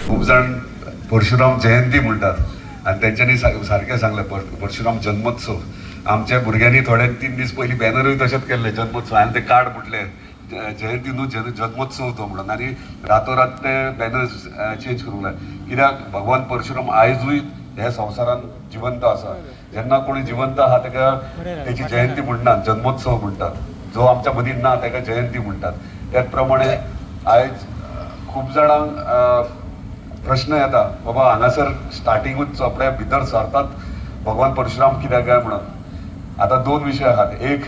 खूप जण परशुराम जयंती म्हणतात आणि त्यांच्यानी सारखें सांगलें परशुराम जन्मोत्सव. आमच्या भुरग्यांनी थोडे 3 दीस पयलीं बॅनरूय तशेंच केल्ले जन्मोत्सव, हांवें ते कार्ड म्हटले जयंती न्हू जन्मोत्सव तो म्हणून, आनी रातोरात ते बॅनर चेंज करूंक लाय. कित्याक भगवान परशुराम आयजूय ह्या संवसारान जिवंत आसा. जेन्ना कोणी जिवंत आहा ताका तेची जयंती म्हणनात, जन्मोत्सव म्हणटात. जो आमच्या मदीं ना ताका जयंती म्हणटात. त्याच प्रमाणे आयज खूब जाणांक प्रश्न येता बाबा हांगासर स्टार्टिंगूच आपल्या भितर सरतात भगवान परशुराम कित्याक काय म्हणून. आता 2 विशय आहात. एक,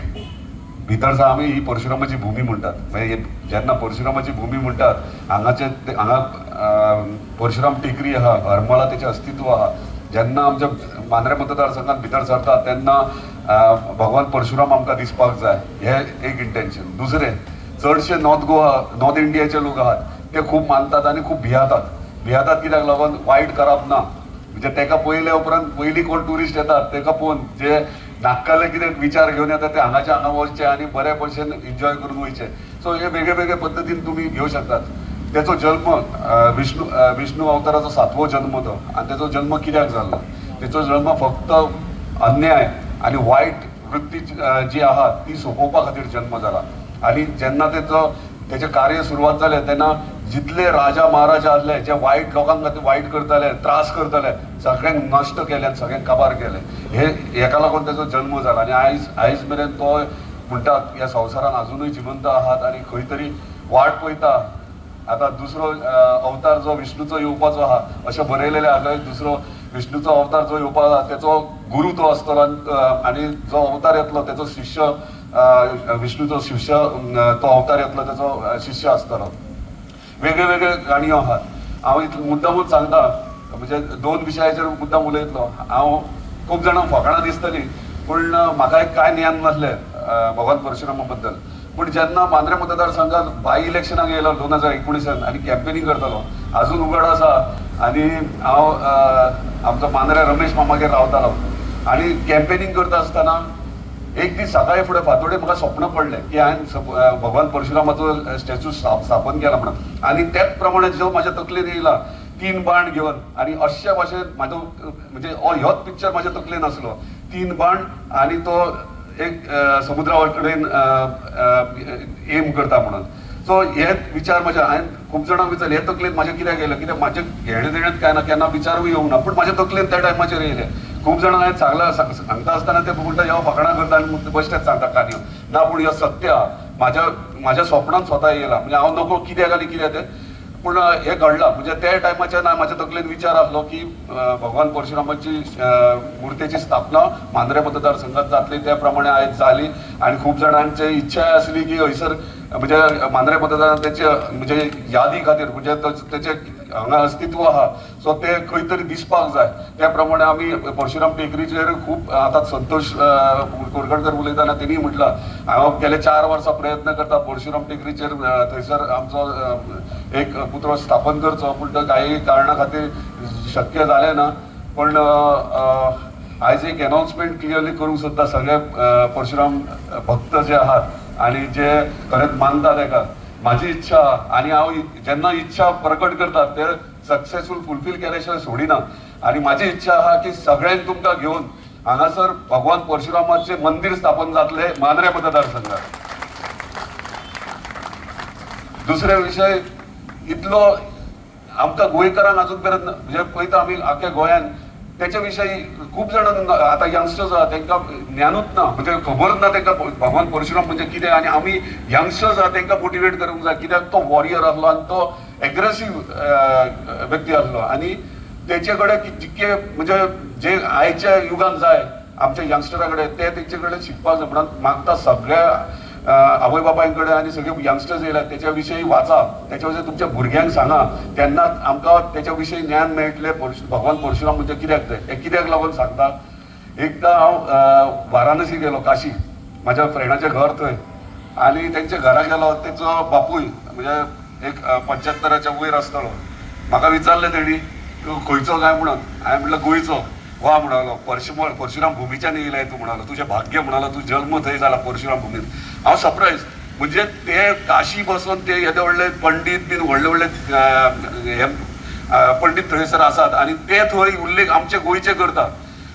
भितर आमी ही परशुरामाची भूमी म्हणटात. म्हणजे जेन्ना परशुरामाची भूमी म्हणटात हांगा परशुराम टेकरी आहा, हरमळा तेचें अस्तित्व आहा. जेन्ना आमच्या मांद्रे मतदारसंघात भितर सरतात तेन्ना भगवान परशुराम आमकां दिसपाक जाय, हें एक इंटेन्शन. दुसरें, चडशे नॉर्थ इंडियाचे लोक आहात ते खूब मानतात आनी खूब भियातात कित्याक लागून वायट करप ना. म्हणजे तेका पयले उपरांत पयलीं कोण ट्युरिस्ट येतात तेका पळोवन जे नाक्काले कितें विचार घेवन येतात ते हांगा वचचे आनी बरे भशेन एन्जॉय करून वयचे. सो हे वेगळे वेगळे पद्दतीन तुमी घेवं शकतात. तेचो जल्म विष्णू अवताराचो 7वो जल्म तो, आनी तेचो जल्म कित्याक जाल्लो? तेचो जल्म फक्त अन्याय आनी वायट वृत्ती जी आहा ती सोंपोवपा खातीर जल्म जाला. आनी जेन्ना तेचें कार्य सुरवात जालें तेन्ना जितले राजा महाराजा आसले जे वायट लोकांक खातीर वायट करताले, त्रास करताले, सगळ्यांक नश्ट केले, सगळ्यांक काबार केले. हेका लागून तेचो जल्म जाला. आनी आयज मेरेन तो म्हणटात ह्या संवसारान अजुनूय जिवंत आहात आनी खंय तरी वाट पळयता. आता दुसरो अवतार जो विष्णूचो येवपाचो आहा अशें बरयलेलें आहा. दुसरो विष्णूचो अवतार जो येवपाक आहा तेचो गुरू तो आसतलो आनी जो अवतार येतलो तेचो शिष्य विष्णूचो शिष्य तो अवतार येतलो तेचो शिष्य आसतलो. वेगळे वेगळे गाणयो आहात. हांव मुद्दामूच सांगता, म्हणजे 2 विशयाचेर मुद्दाम उलयतलो. हांव खूब जाणांक फकाणां दिसतलीं पूण म्हाका एक कांय ज्ञान नासलें भगवान परशुरामा बद्दल. पूण जेन्ना मांद्रे मतदारसंघात बाय इलेक्शनाक येयलो 2019 आनी कॅम्पेनींग करतालो, आजून उगड आसा. आनी हांव आमचो मांद्रे रमेश मामागेर रावतालो आनी कॅम्पेनींग करता आसतना एक दीस सकाळी फुडें फांतोडेर म्हाका स्वप्न पडलें की हांवें भगवान परशुरामाचो स्टॅच्यू स्थापन केला म्हणून. आनी त्याच प्रमाणे जो म्हाज्या तकलेन येयला 3 बाण घेवन आनी अशे भाशेन म्हाजो म्हणजे होच पिक्चर म्हाज्या तकलेन आसलो. 3 बाण आनी तो एक समुद्रा कडेन एम करता म्हणून. सो हे विचार म्हाज्या हांवें खूब जाणांक विचारले हे तकलेन म्हाज्या कित्याक येयले, कित्याक म्हाजे घेणे देण्यात काय ना केन्ना विचारूय येवंक ना, पूण म्हाज्या तकलेन त्या टायमाचेर येयले. खूब जाणांक हांवें सांगता आसतना ते म्हणटा ह्यो फकाणां करता आनी बेश्टेच सांगता काणयो. ना, पूण ह्यो सत्य आहा. म्हाज्या स्वप्नांत स्वता येयला. म्हणजे हांव नको कित्याक आनी कितें तें, पूण हे घडलां. म्हणजे त्या टायमाचेर म्हाज्या तकलेन विचार आसलो की भगवान परशुरामाची मुर्तेची स्थापना मांद्रे मतदारसंघात जातली. त्या प्रमाणे आयज जाली. आनी खूब जाणांची इच्छा आसली की हयसर म्हणजे मांद्रे मतदारांत तेचे म्हणजे यादी खातीर म्हणजे तेचे हांगा अस्तित्व आहा. सो ते खंय तरी दिसपाक जाय. त्या प्रमाणे आमी परशुराम टेकरीचेर खूब आतां संतोष कोरगडकर उलयतना तेणी म्हटलां हांव गेले 4 वर्सां प्रयत्न करता परशुराम टेकरीचेर थंयसर आमचो एक पुतळो स्थापन करचो, पूण तो काही कारणां खातीर शक्य जालें ना. पण आयज एक अनाउन्समेंट क्लियरली करूंक सोदता सगळे परशुराम भक्त जे आहात आनी जे खरेंच मानतात ताका. म्हाजी इच्छा आनी हांव जेन्ना इच्छा प्रकट करता ते सक्सेसफूल फुलफील केल्या शिवाय सोडिना. आनी म्हाजी इच्छा आहा की सगळ्यांक तुमकां घेवन हांगासर भगवान परशुरामाचे मंदिर स्थापन जातले मांद्रे मतदारसंघात. दुसरे विशय इतलो आमकां गोंयकारांक अजून पर्यंत म्हणजे पळयता आमी आख्या गोंयान त्याच्या विषयी खूप जण आता यंगस्टर्स आहात तांकां ज्ञानूच ना, म्हणजे खबरच ना तांकां भगवान परशुराम म्हणजे कितें. आनी आमी यंगस्टर्स आहात तांकां मोटिवेट करूंक जाय कित्याक तो वॉरियर आसलो आनी तो एग्रेसीव व्यक्ती आसलो. आनी तेचे कडेन जितके म्हणजे जे आयच्या युगान जाय आमच्या यंगस्टरा कडेन ते तेंचे कडेन शिकपाक जाय. म्हणून मागता सगळ्या आवय बापाय कडेन आनी सगळे यंगस्टर्स येयल्यात तेच्या विशयी वाचा, तेच्या विशयी तुमच्या भुरग्यांक सांगा. तेन्ना आमकां तेच्या विशयी ज्ञान मेळटलें. भगवान परशुराम म्हणजे कित्याक तें हें कित्याक लागून सांगता. एकदां हांव वाराणसी गेलो, काशी, म्हाज्या फ्रेंडाचें घर थंय. आनी तेंच्या घरा गेलो, तेचो बापूय म्हणजे एक 75च्या वयर आसतलो. म्हाका विचारलें तेणी तूं खंयचो काय म्हणून. हांवें म्हणलें गोंयचो. वा म्हणालो परशुराम भूमीच्यान येयलाय तूं म्हणालो, तुजें भाग्य म्हणालो, तूं जल्म थंय जाला परशुराम भूमीत. हांव सरप्रायज. म्हणजे ते काशी बसून ते येदे व्हडले पंडीत बीन व्हडले व्हडले हे पंडित थंयसर आसात आनी ते थंय उल्लेख आमचे गोंयचे करतात.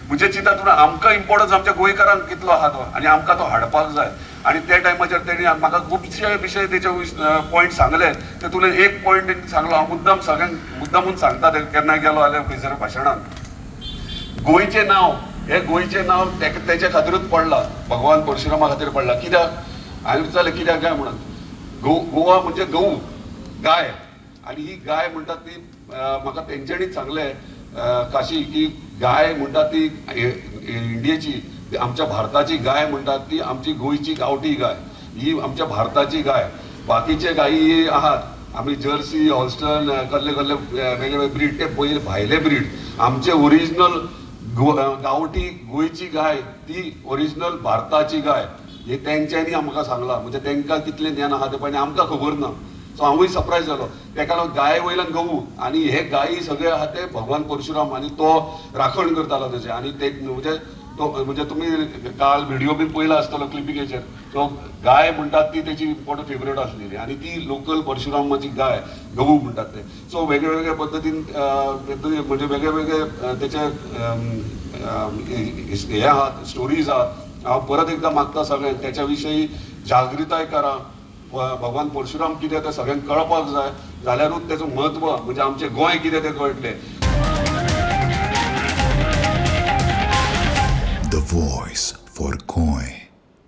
म्हणजे चिंतातून आमकां इम्पॉर्टन्स आमच्या गोंयकारांक कितलो आहा तो आनी आमकां तो हाडपाक जाय. आणि त्या टायमाचेर तेणी म्हाका खुबशे विशय तेचे पॉयंट सांगले. तेतूंतले एक पॉयंट तेणी सांगलो, हांव मुद्दाम सगळ्यांक मुद्दामून सांगता केन्ना गेलो जाल्यार खंयसर भाशणान. गोंयचें नांव हे गोंयचें नांव तेच्या खातीरूच पडलां, भगवान परशुरामा खातीर पडलां. कित्याक हांवें विचारलें कित्याक काय म्हणून. गोवा म्हणजे गऊ, गाय. आनी ही गाय म्हणटात ती म्हाका तेंच्यांनीच सांगलें काशी की गाय म्हणटात ती इंडियेची, आमच्या भारताची गाय म्हणटात ती आमची गोंयची गांवठी गाय. ही आमच्या भारताची गाय. बाकीचे गायी आहात आमी जर्सी, हॉल्स्टन, कसले कसले वेगवेगळे ब्रीड, ते पयले भायले ब्रीड. आमचे ओरिजिनल गांवठी गोंयची गाय ती ओरिजिनल भारताची गाय. हे तेंच्यांनी आमकां सांगलां. म्हणजे तेंकां कितलें ज्ञान आहा तें पण आमकां खबर ना. सो हांवूय सरप्रायज जालो. तेका लागून गाय वयल्यान गहू आनी हे गायी सगळे आहा ते भगवान परशुराम आनी तो राखण करतालो तेजे. आनी ते म्हणजे तुम्ही काल व्हिडिओ बीन पयला आसतलो क्लिपिकेचेर. तो गाय म्हणटात ती तेची इम्पॉर्टंट फेवरेट आसलेली आनी ती लोकल परशुरामाची गाय गहू म्हणटात ते. सो वेगळे वेगळे पद्दतीन म्हणजे वेगळे वेगळे तेचे हे आहात, स्टोरीज आहात. हांव परत एकदा मागता सगळ्यांक त्याच्या विशयी जागृताय करा. भगवान परशुराम कितें तें सगळ्यांक कळपाक जाय. जाल्यारूच तेचो म्हत्व म्हणजे आमचें गोंय कितें तें कळटलें. The voice for Goy.